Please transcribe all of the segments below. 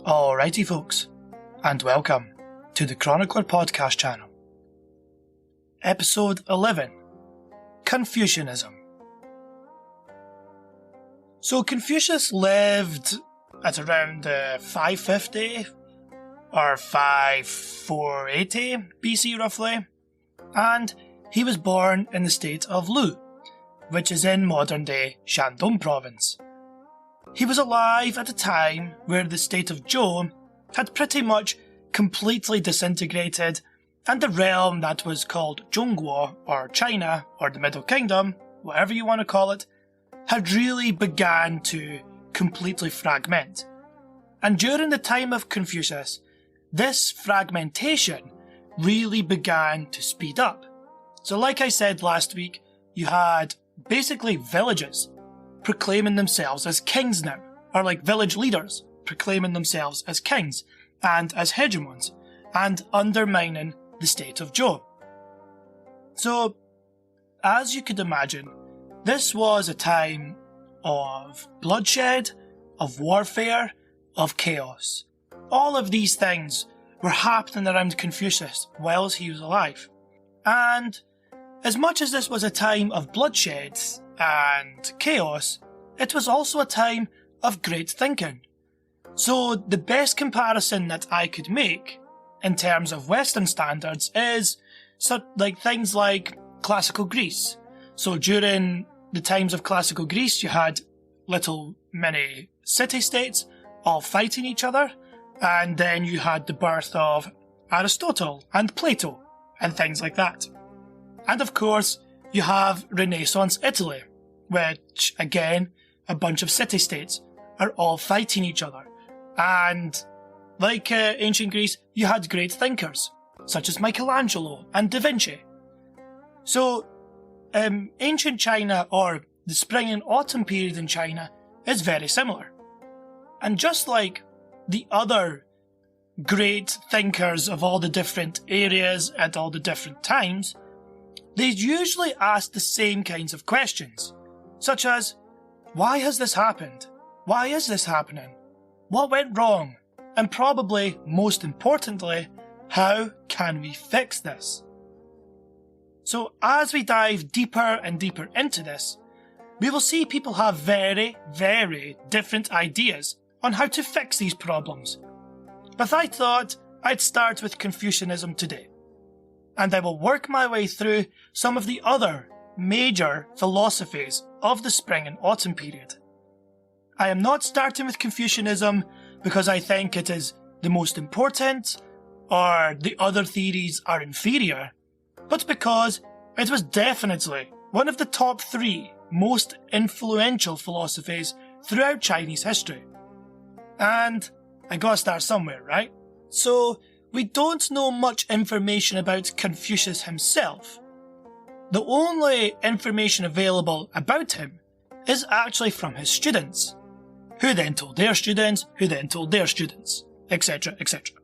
Alrighty folks, and welcome to the Chronicler podcast channel. Episode 11, Confucianism. So Confucius lived at around 550 or 5480 BC roughly, and he was born in the state of Lu, which is in modern-day Shandong province. He was alive at a time where the state of Zhou had pretty much completely disintegrated, and the realm that was called Zhongguo, or China, or the Middle Kingdom, whatever you want to call it, had really began to completely fragment. And during the time of Confucius, this fragmentation really began to speed up. So like I said last week, you had basically villages proclaiming themselves as kings now, or like village leaders proclaiming themselves as kings and as hegemons, and undermining the state of Zhou. So, as you could imagine, this was a time of bloodshed, of warfare, of chaos. All of these things were happening around Confucius whilst he was alive. And as much as this was a time of bloodshed and chaos, it was also a time of great thinking. So the best comparison that I could make in terms of Western standards is things like classical Greece. So during the times of classical Greece, you had little mini city-states all fighting each other, and then you had the birth of Aristotle and Plato and things like that. And of course, you have Renaissance Italy, which, again, a bunch of city-states are all fighting each other. And like ancient Greece, you had great thinkers, such as Michelangelo and Da Vinci. So, ancient China, or the spring and autumn period in China, is very similar. And just like the other great thinkers of all the different areas at all the different times, they usually ask the same kinds of questions, such as, why has this happened? Why is this happening? What went wrong? And probably, most importantly, how can we fix this? So as we dive deeper and deeper into this, we will see people have very, very different ideas on how to fix these problems. But I thought I'd start with Confucianism today, and I will work my way through some of the other major philosophies of the spring and autumn period. I am not starting with Confucianism because I think it is the most important or the other theories are inferior, but because it was definitely one of the top 3 most influential philosophies throughout Chinese history. And I gotta start somewhere, right? So, we don't know much information about Confucius himself. The only information available about him is actually from his students, who then told their students, who then told their students, etc., etc.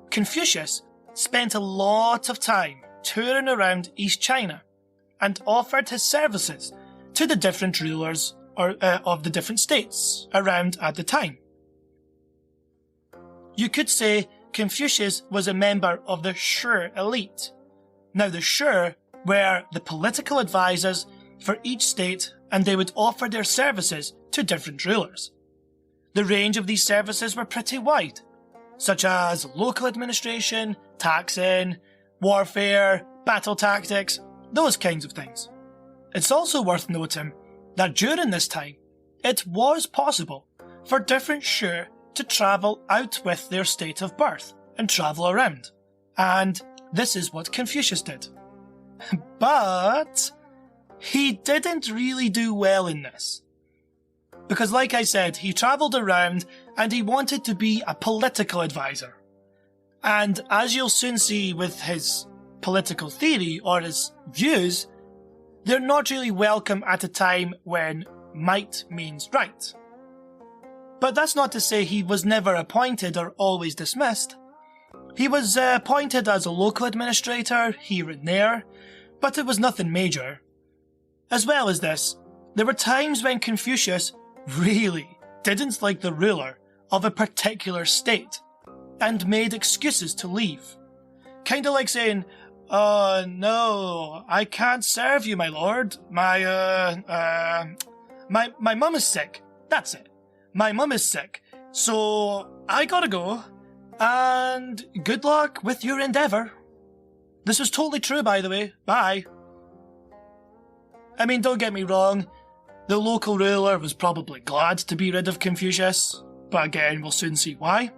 Confucius spent a lot of time touring around East China and offered his services to the different rulers of the different states around at the time. You could say Confucius was a member of the Shi elite. Now the Shi were the political advisors for each state, and they would offer their services to different rulers. The range of these services were pretty wide, such as local administration, taxing, warfare, battle tactics, those kinds of things. It's also worth noting that during this time, it was possible for different Shi to travel out with their state of birth and travel around. And this is what Confucius did. But he didn't really do well in this. Because like I said, he travelled around and he wanted to be a political advisor. And as you'll soon see with his political theory or his views, they're not really welcome at a time when might means right. But that's not to say he was never appointed or always dismissed. He was appointed as a local administrator here and there, but it was nothing major. As well as this, there were times when Confucius really didn't like the ruler of a particular state and made excuses to leave. Kind of like saying, no, I can't serve you, my lord. My mum is sick. That's it. My mum is sick. So I gotta go. And good luck with your endeavour. This was totally true, by the way. Bye. I mean, don't get me wrong. The local ruler was probably glad to be rid of Confucius. But again, we'll soon see why.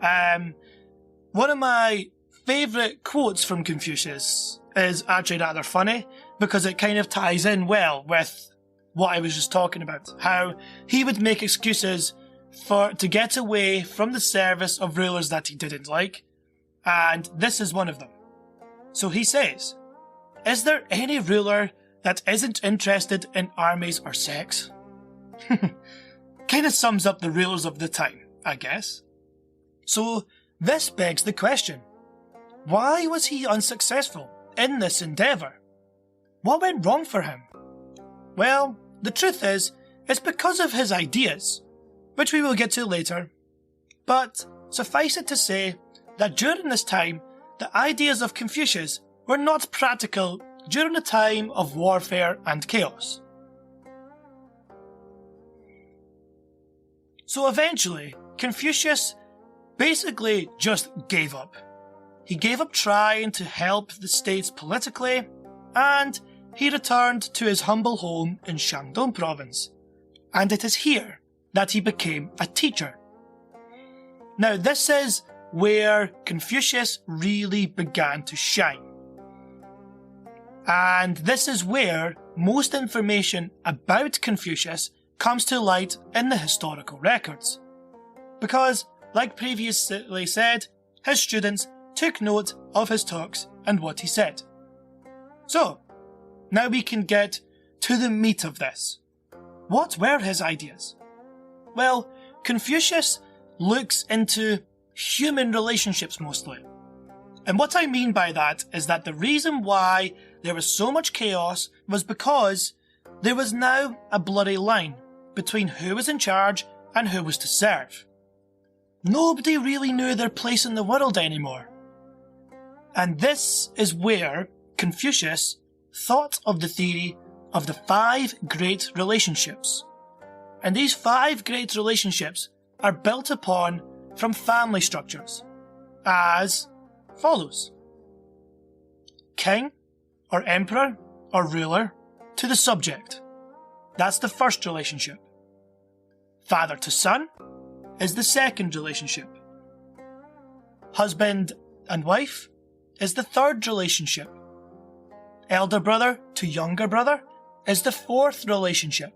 One of my favourite quotes from Confucius is actually rather funny because it kind of ties in well with what I was just talking about. How he would make excuses to get away from the service of rulers that he didn't like, and this is one of them. So he says, "Is there any ruler that isn't interested in armies or sex?" Kind of sums up the rulers of the time, I guess. So this begs the question, why was he unsuccessful in this endeavour? What went wrong for him? Well, the truth is, it's because of his ideas, which we will get to later. But suffice it to say that during this time, the ideas of Confucius were not practical during a time of warfare and chaos. So eventually, Confucius basically just gave up. He gave up trying to help the states politically, and he returned to his humble home in Shandong province. And it is here that he became a teacher. Now this is where Confucius really began to shine. And this is where most information about Confucius comes to light in the historical records. Because, like previously said, his students took note of his talks and what he said. So, now we can get to the meat of this. What were his ideas? Well, Confucius looks into human relationships mostly. And what I mean by that is that the reason why there was so much chaos was because there was now a blurry line between who was in charge and who was to serve. Nobody really knew their place in the world anymore. And this is where Confucius thought of the theory of the 5 great relationships. And these 5 great relationships are built upon from family structures, as follows. King, or emperor, or ruler, to the subject. That's the first relationship. Father to son is the second relationship. Husband and wife is the third relationship. Elder brother to younger brother is the 4th relationship.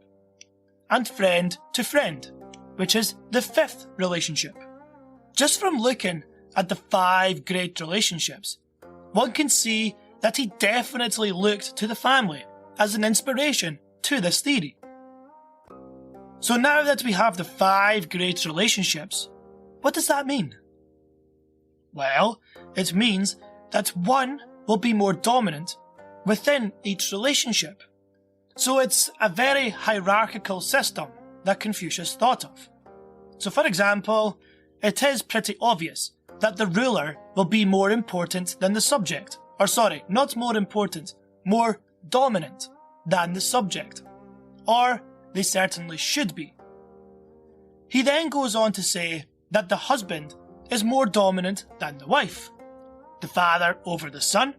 And friend to friend, which is the 5th relationship. Just from looking at the 5 great relationships, one can see that he definitely looked to the family as an inspiration to this theory. So now that we have the 5 great relationships, what does that mean? Well, it means that one will be more dominant within each relationship. So it's a very hierarchical system that Confucius thought of. So for example, it is pretty obvious that the ruler will be more important than the subject. Or sorry, not more important, more dominant than the subject. Or they certainly should be. He then goes on to say that the husband is more dominant than the wife. The father over the son,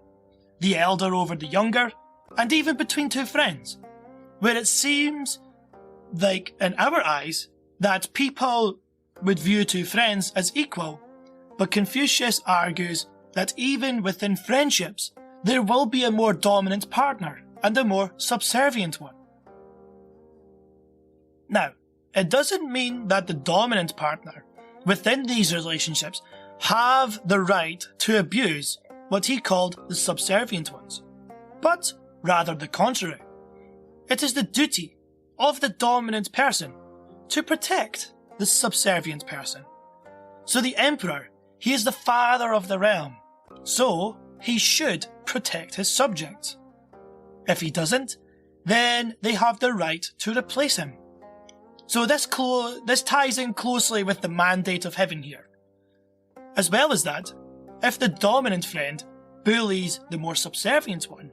the elder over the younger, and even between 2 friends, where it seems like in our eyes that people would view 2 friends as equal, but Confucius argues that even within friendships there will be a more dominant partner and a more subservient one. Now, it doesn't mean that the dominant partner within these relationships have the right to abuse what he called the subservient ones, but rather the contrary. It is the duty of the dominant person to protect the subservient person. So the emperor, he is the father of the realm, so he should protect his subjects. If he doesn't, then they have the right to replace him. So this ties in closely with the mandate of heaven here. As well as that, if the dominant friend bullies the more subservient one,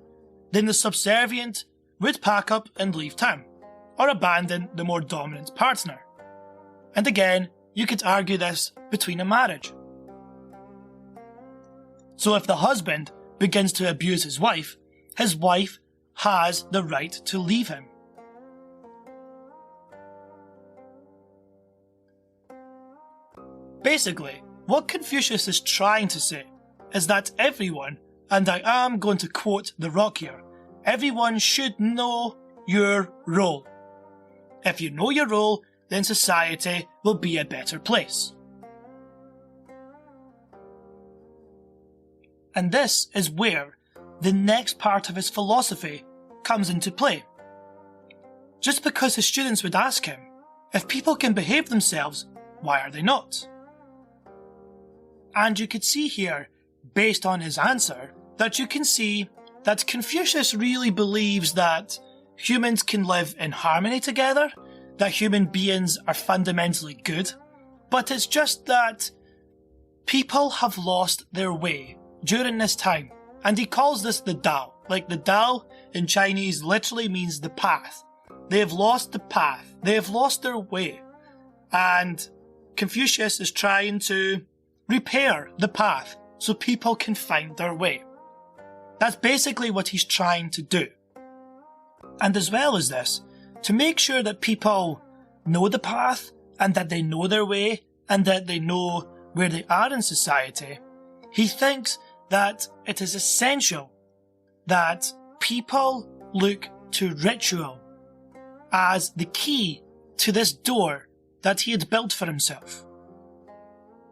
then the subservient would pack up and leave town, or abandon the more dominant partner. And again, you could argue this between a marriage. So if the husband begins to abuse his wife has the right to leave him. Basically, what Confucius is trying to say is that everyone, and I am going to quote The Rock here, everyone should know your role. If you know your role, then society will be a better place. And this is where the next part of his philosophy comes into play. Just because his students would ask him, if people can behave themselves, why are they not? And you could see here, based on his answer, that you can see that Confucius really believes that humans can live in harmony together, that human beings are fundamentally good, but it's just that people have lost their way during this time, and he calls this the Tao. Like the Tao in Chinese literally means the path. They have lost the path, they have lost their way, and Confucius is trying to repair the path so people can find their way. That's basically what he's trying to do. And as well as this, to make sure that people know the path and that they know their way and that they know where they are in society, he thinks that it is essential that people look to ritual as the key to this door that he had built for himself.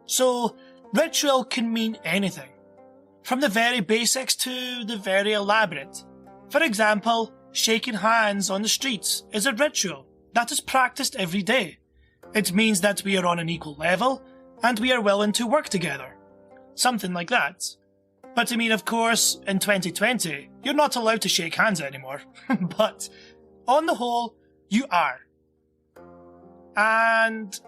So, ritual can mean anything, from the very basics to the very elaborate. For example, shaking hands on the streets is a ritual that is practiced every day. It means that we are on an equal level and we are willing to work together. Something like that. But I mean, of course, in 2020, you're not allowed to shake hands anymore. But on the whole, you are. And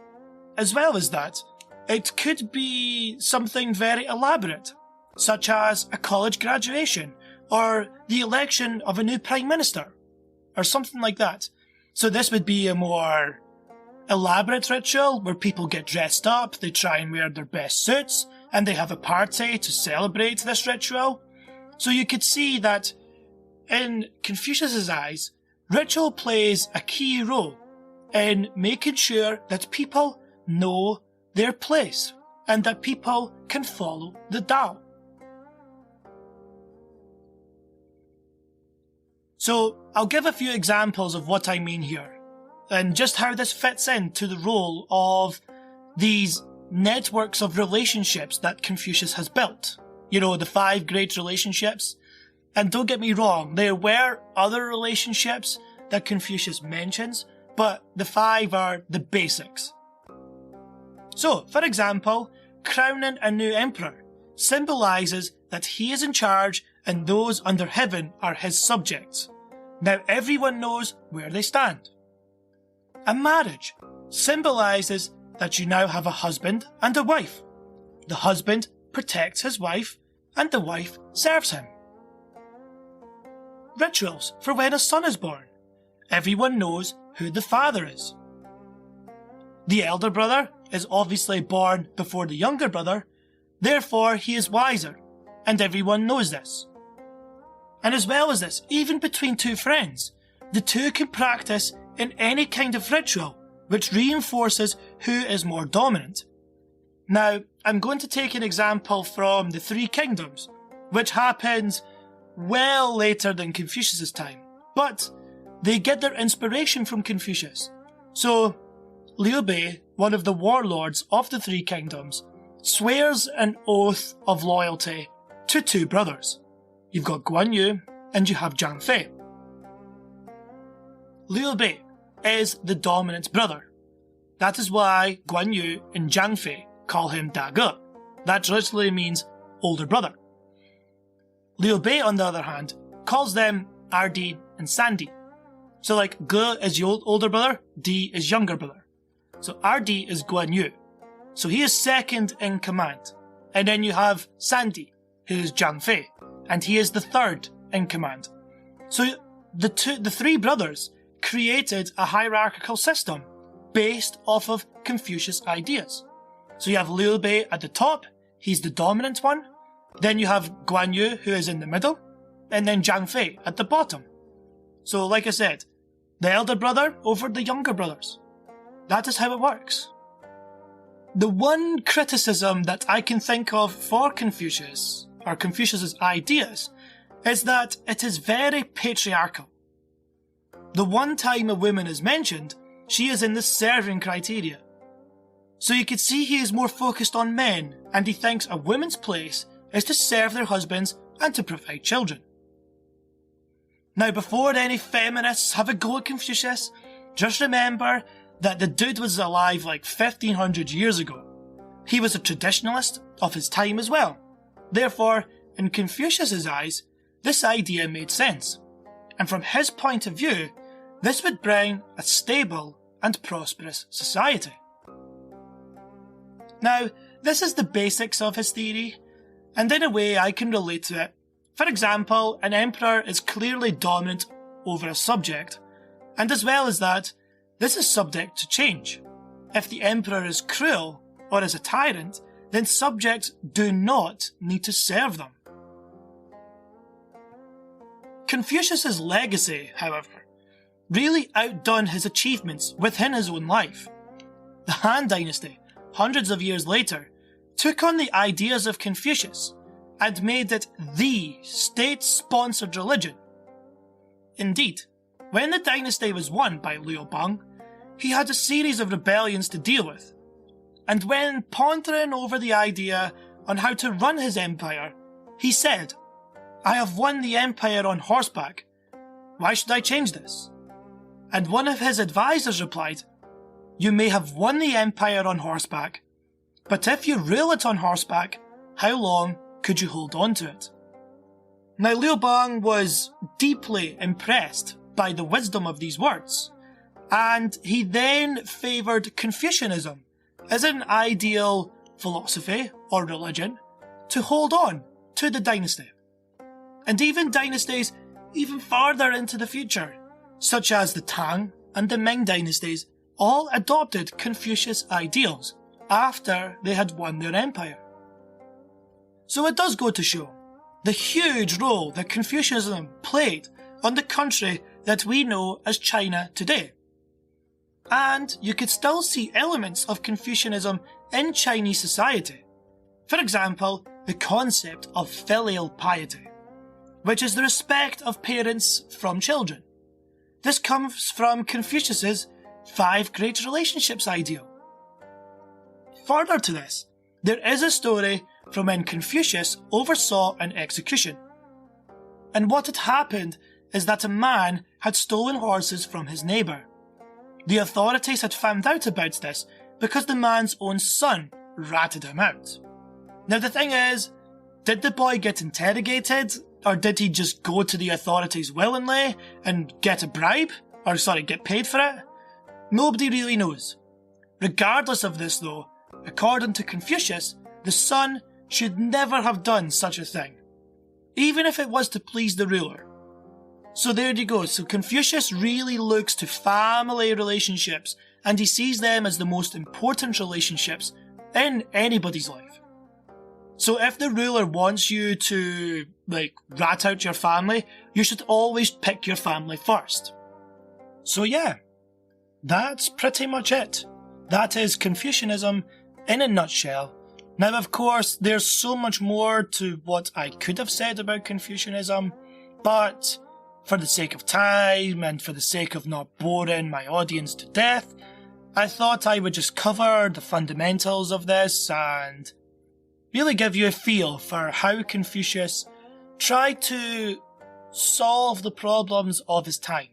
as well as that, it could be something very elaborate, such as a college graduation, or the election of a new prime minister, or something like that. So this would be a more elaborate ritual where people get dressed up, they try and wear their best suits, and they have a party to celebrate this ritual. So you could see that in Confucius's eyes, ritual plays a key role in making sure that people know their place and that people can follow the Tao. So I'll give a few examples of what I mean here and just how this fits into the role of these networks of relationships that Confucius has built. You know, the 5 great relationships. And don't get me wrong, there were other relationships that Confucius mentions, but the 5 are the basics. So, for example, crowning a new emperor symbolises that he is in charge and those under heaven are his subjects. Now everyone knows where they stand. A marriage symbolises that you now have a husband and a wife. The husband protects his wife and the wife serves him. Rituals for when a son is born. Everyone knows who the father is. The elder brother is obviously born before the younger brother, therefore he is wiser, and everyone knows this. And as well as this, even between 2 friends, the 2 can practice in any kind of ritual which reinforces who is more dominant. Now, I'm going to take an example from the 3 Kingdoms, which happens well later than Confucius's time, but they get their inspiration from Confucius. So, Liu Bei, one of the warlords of the 3 Kingdoms, swears an oath of loyalty to 2 brothers. You've got Guan Yu and you have Zhang Fei. Liu Bei is the dominant brother. That is why Guan Yu and Zhang Fei call him Da Ge. That literally means older brother. Liu Bei, on the other hand, calls them Ardi and Sandi. So like Gu is the older brother, Di is younger brother. So RD is Guan Yu. So he is second in command. And then you have Sandy, who is Zhang Fei, and he is the third in command. So the three brothers created a hierarchical system based off of Confucius ideas. So you have Liu Bei at the top, he's the dominant one. Then you have Guan Yu, who is in the middle, and then Zhang Fei at the bottom. So like I said, the elder brother over the younger brothers. That is how it works. The one criticism that I can think of for Confucius, or Confucius's ideas, is that it is very patriarchal. The one time a woman is mentioned, she is in the serving criteria. So you could see he is more focused on men, and he thinks a woman's place is to serve their husbands and to provide children. Now, before any feminists have a go at Confucius, just remember that the dude was alive like 1500 years ago. He was a traditionalist of his time as well. Therefore, in Confucius's eyes, this idea made sense. And from his point of view, this would bring a stable and prosperous society. Now, this is the basics of his theory, and in a way I can relate to it. For example, an emperor is clearly dominant over a subject, and as well as that, this is subject to change. If the emperor is cruel or is a tyrant, then subjects do not need to serve them. Confucius's legacy, however, really outdone his achievements within his own life. The Han Dynasty, hundreds of years later, took on the ideas of Confucius and made it the state-sponsored religion. Indeed, when the dynasty was won by Liu Bang, he had a series of rebellions to deal with. And when pondering over the idea on how to run his empire, he said, "I have won the empire on horseback. Why should I change this?" And one of his advisors replied, "You may have won the empire on horseback, but if you rule it on horseback, how long could you hold on to it?" Now Liu Bang was deeply impressed by the wisdom of these words, and he then favoured Confucianism as an ideal philosophy or religion to hold on to the dynasty. And even dynasties even farther into the future, such as the Tang and the Ming dynasties, all adopted Confucius ideals after they had won their empire. So it does go to show the huge role that Confucianism played on the country that we know as China today. And you could still see elements of Confucianism in Chinese society. For example, the concept of filial piety, which is the respect of parents from children. This comes from Confucius's 5 great relationships ideal. Further to this, there is a story from when Confucius oversaw an execution. And what had happened is that a man had stolen horses from his neighbour. The authorities had found out about this because the man's own son ratted him out. Now the thing is, did the boy get interrogated, or did he just go to the authorities willingly and get paid for it? Nobody really knows. Regardless of this though, according to Confucius, the son should never have done such a thing, even if it was to please the ruler. So there you go. So Confucius really looks to family relationships, and he sees them as the most important relationships in anybody's life. So if the ruler wants you to, rat out your family, you should always pick your family first. So yeah, that's pretty much it. That is Confucianism in a nutshell. Now, of course, there's so much more to what I could have said about Confucianism, but for the sake of time and for the sake of not boring my audience to death, I thought I would just cover the fundamentals of this and really give you a feel for how Confucius tried to solve the problems of his time.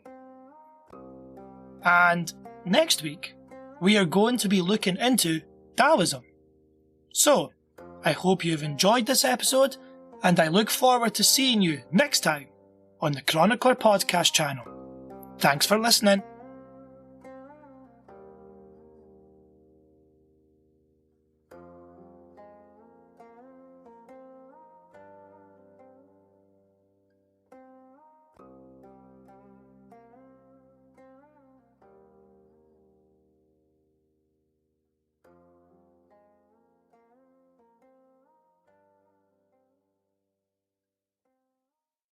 And next week, we are going to be looking into Taoism. So, I hope you've enjoyed this episode, and I look forward to seeing you next time on the Chronicler Podcast channel. Thanks for listening.